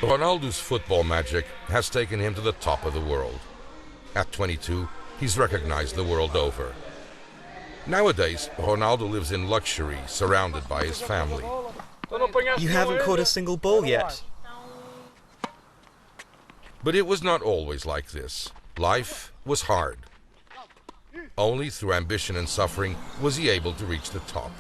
Ronaldo's football magic has taken him to the top of the world. At 22, he's recognized the world over. Nowadays, Ronaldo lives in luxury, surrounded by his family. You haven't caught a single ball yet. But it was not always like this. Life was hard. Only through ambition and suffering was he able to reach the top.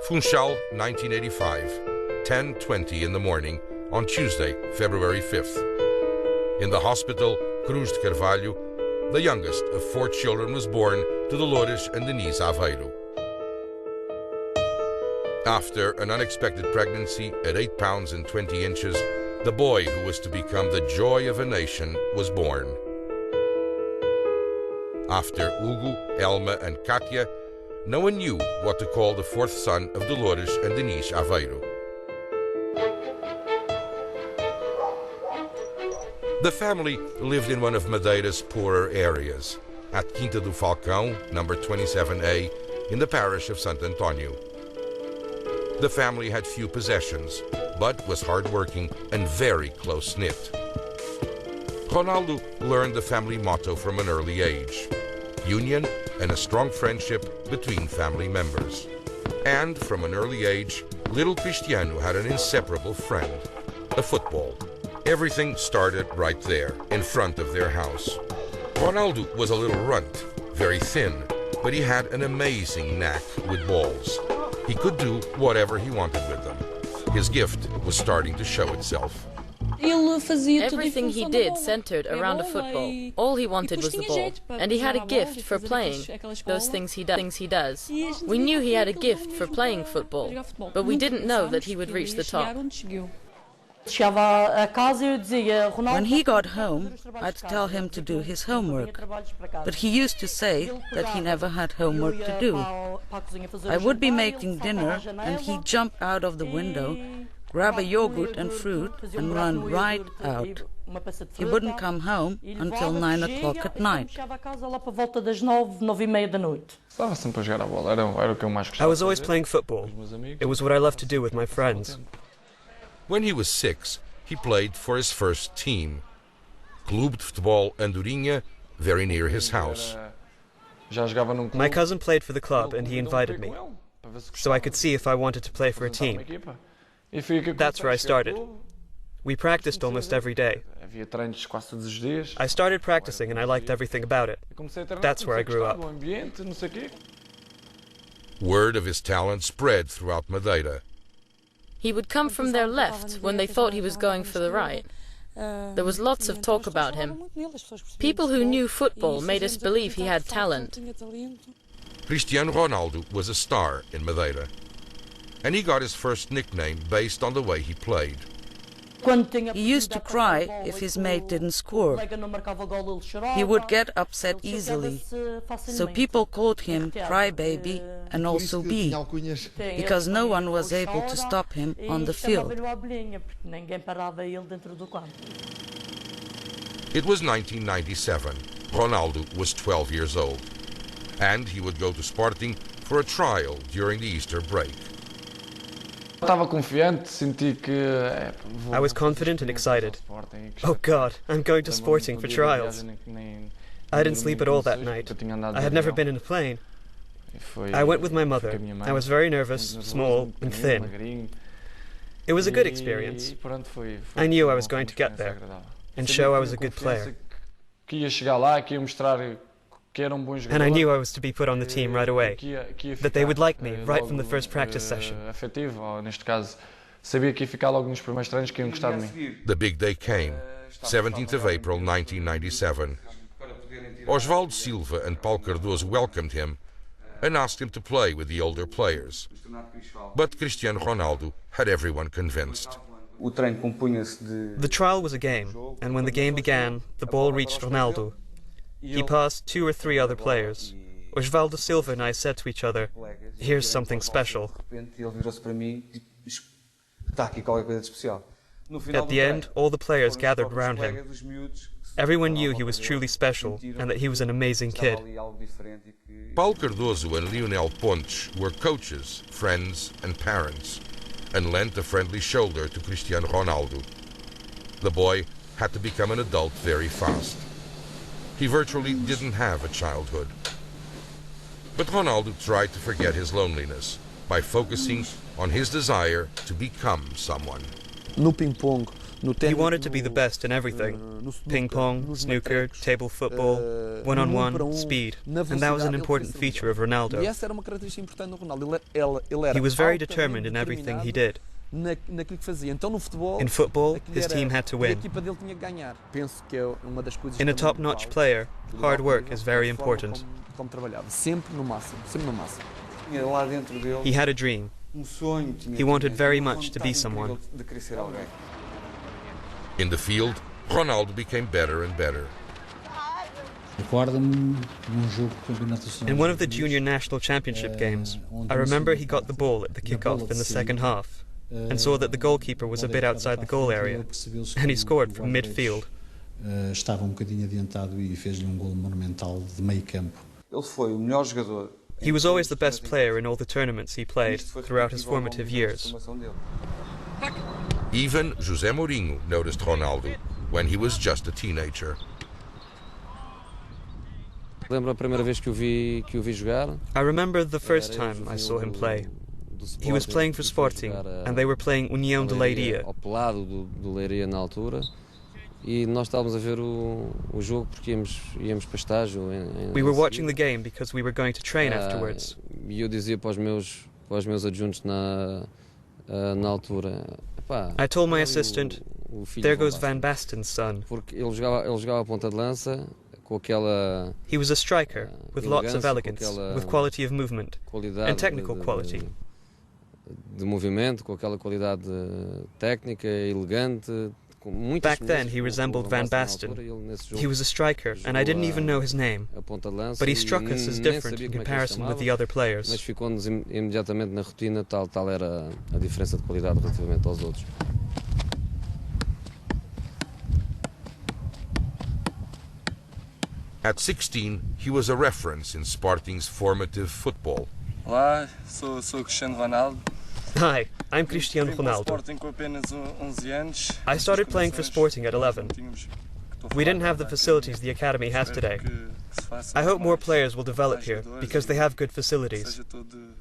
Funchal, 1985, 10:20 in the morning on Tuesday, February 5th. In the hospital, Cruz de Carvalho, the youngest of 4 children, was born to Dolores and Denise Aveiro. After an unexpected pregnancy at 8 pounds and 20 inches, the boy who was to become the joy of a nation was born. After Hugo, Elma and Katia, no one knew what to call the 4th son of Dolores and Denise Aveiro. The family lived in one of Madeira's poorer areas, at Quinta do Falcão, number 27A, in the parish of Sant António. The family had few possessions, but was hard-working and very close-knit. Ronaldo learned the family motto from an early age: union and a strong friendship between family members. And from an early age, little Cristiano had an inseparable friend, a football. Everything started right there, in front of their house. Ronaldo was a little runt, very thin, but he had an amazing knack with balls. He could do whatever he wanted with them. His gift was starting to show itself. Everything he did centered around a football. All he wanted was the ball. And he had a gift for playing those things he does. We knew he had a gift for playing football, but we didn't know that he would reach the top. When he got home, I'd tell him to do his homework, but he used to say that he never had homework to do. I would be making dinner and he'd jump out of the window, grab a yogurt and fruit and run right out. He wouldn't come home until 9 o'clock at night. I was always playing football. It was what I loved to do with my friends. When he was 6, he played for his first team, Clube de Futebol Andorinha, very near his house. My cousin played for the club and he invited me, so I could see if I wanted to play for a team. That's where I started. We practiced almost every day. I started practicing and I liked everything about it. That's where I grew up. Word of his talent spread throughout Madeira. He would come from their left when they thought he was going for the right. There was lots of talk about him. People who knew football made us believe he had talent. Cristiano Ronaldo was a star in Madeira, and he got his first nickname based on the way he played. He used to cry if his mate didn't score. He would get upset easily, so people called him Crybaby and also Bee, because no one was able to stop him on the field. It was 1997. Ronaldo was 12 years old, and he would go to Sporting for a trial during the Easter break. I was confident and excited. Oh God, I'm going to Sporting for trials. I didn't sleep at all that night. I had never been in a plane. I went with my mother. I was very nervous, small and thin. It was a good experience. I knew I was going to get there and show I was a good player. And I knew I was to be put on the team right away, that they would like me right from the first practice session. The big day came, 17th of April 1997. Osvaldo Silva and Paulo Cardoso welcomed him and asked him to play with the older players. But Cristiano Ronaldo had everyone convinced. The trial was a game, and when the game began, the ball reached Ronaldo. He passed 2 or 3 other players. Osvaldo Silva and I said to each other, "Here's something special." At the end, all the players gathered around him. Everyone knew he was truly special and that he was an amazing kid. Paulo Cardoso and Lionel Pontes were coaches, friends and parents. and lent a friendly shoulder to Cristiano Ronaldo. The boy had to become an adult very fast. He virtually didn't have a childhood. But Ronaldo tried to forget his loneliness by focusing on his desire to become someone. He wanted to be the best in everything. Ping pong, snooker, table football, one-on-one, speed. And that was an important feature of Ronaldo. He was very determined in everything he did. In football, his team had to win. In a top-notch player, hard work is very important. He had a dream. He wanted very much to be someone. In the field, Ronaldo became better and better. In one of the junior national championship games, I remember he got the ball at the kickoff in the second half and saw that the goalkeeper was a bit outside the goal area, and he scored from midfield. He was always the best player in all the tournaments he played throughout his formative years. Even José Mourinho noticed Ronaldo when he was just a teenager. I remember the first time I saw him play. He was playing for Sporting, and they were playing União de Leiria. We were watching the game because we were going to train afterwards. I told my assistant, there goes Van Basten's son. He was a striker, with lots of elegance, with quality of movement, and technical quality. Back then he resembled Van Basten. He was a striker, and I didn't even know his name, but he struck us as different in comparison with the other players. At 16, he was a reference in Sporting's formative football. Olá, sou Cristiano Ronaldo. Hi, I'm Cristiano Ronaldo. I started playing for Sporting at 11. We didn't have the facilities the academy has today. I hope more players will develop here because they have good facilities.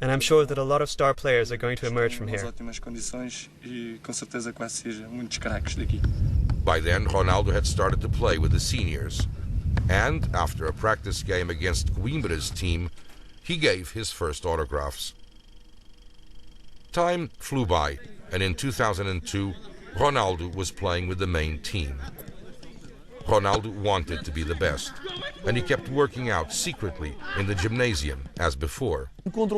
And I'm sure that a lot of star players are going to emerge from here. By then, Ronaldo had started to play with the seniors. And after a practice game against Coimbra's team, he gave his first autographs. Time flew by, and in 2002, Ronaldo was playing with the main team. Ronaldo wanted to be the best, and he kept working out secretly in the gymnasium as before. I found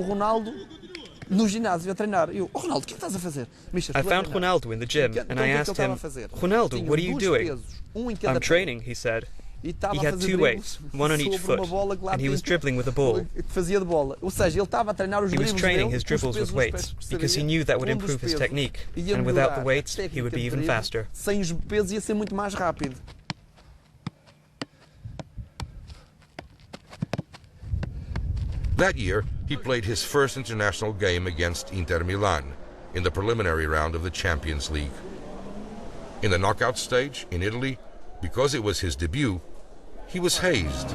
Ronaldo in the gym, and I asked him, Ronaldo, what are you doing? I'm training, he said. He had two weights, one on each foot, and he was dribbling with a ball. He was training his dribbles with weights, because he knew that would improve his technique, and without the weights, he would be even faster. That year, he played his first international game against Inter Milan in the preliminary round of the Champions League. In the knockout stage in Italy, because it was his debut, he was hazed.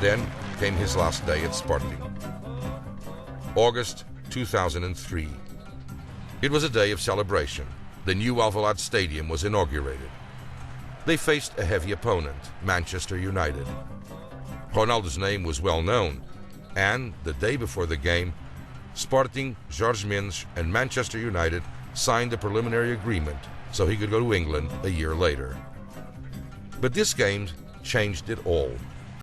Then came his last day at Sporting. August 2003. It was a day of celebration. The new Alvalade Stadium was inaugurated. They faced a heavy opponent, Manchester United. Ronaldo's name was well known, and the day before the game, Sporting, Jorge Mendes, and Manchester United signed a preliminary agreement so he could go to England a year later. But this game changed it all.